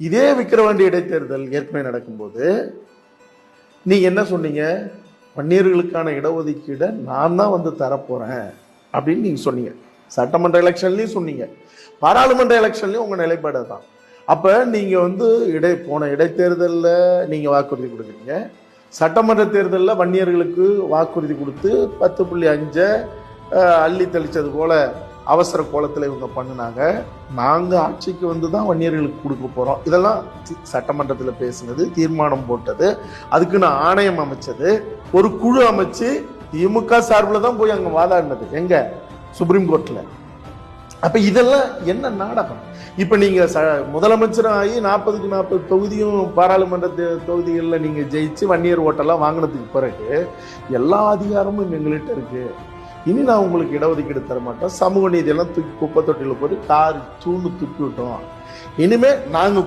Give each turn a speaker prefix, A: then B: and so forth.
A: இதே விக்கிரவாண்டி இடைத்தேர்தல் ஏற்கனவே நடக்கும்போது நீங்க என்ன சொன்னீங்க? வன்னியர்களுக்கான இடஒதுக்கீடை நான் தான் வந்து தரப்போறேன் அப்படின்னு நீங்க சொன்னீங்க. சட்டமன்ற எலெக்ஷன்லயும் சொன்னீங்க, பாராளுமன்ற எலெக்ஷன்லயும் உங்க நிலைப்பாடு தான். அப்ப நீங்க வந்து போன இடைத்தேர்தலில் நீங்க வாக்குறுதி கொடுக்குறீங்க, சட்டமன்ற தேர்தலில் வன்னியர்களுக்கு வாக்குறுதி கொடுத்து 10.5 அள்ளி தெளிச்சது போல அவசர கோலத்தில் இவங்க பண்ணினாங்க. நாங்க ஆட்சிக்கு வந்து தான் வன்னியர்களுக்கு கொடுக்க போறோம். இதெல்லாம் சட்டமன்றத்தில் பேசினது, தீர்மானம் போட்டது, அதுக்கு நான் ஆணையம் அமைச்சது, ஒரு குழு அமைச்சு திமுக சார்பில் தான் போய் அங்க வாதாடினது, எங்க சுப்ரீம் கோர்ட்ல. அப்ப இதெல்லாம் என்ன நாடகம்? இப்ப நீங்க முதலமைச்சராகி 40க்கு 40 தொகுதியும் பாராளுமன்ற தொகுதிகளில் நீங்க ஜெயிச்சு வன்னியர் ஓட்டெல்லாம் வாங்கினதுக்கு பிறகு எல்லா அதிகாரமும் எங்கள்கிட்ட இருக்கு, இனி நான் உங்களுக்கு இடஒதுக்கீடு தர மாட்டோம், சமூக நீதியெல்லாம் தூக்கி குப்பை தொட்டியில் போட்டு கார் தூண்டு தூக்கி விட்டோம், இனிமே நாங்க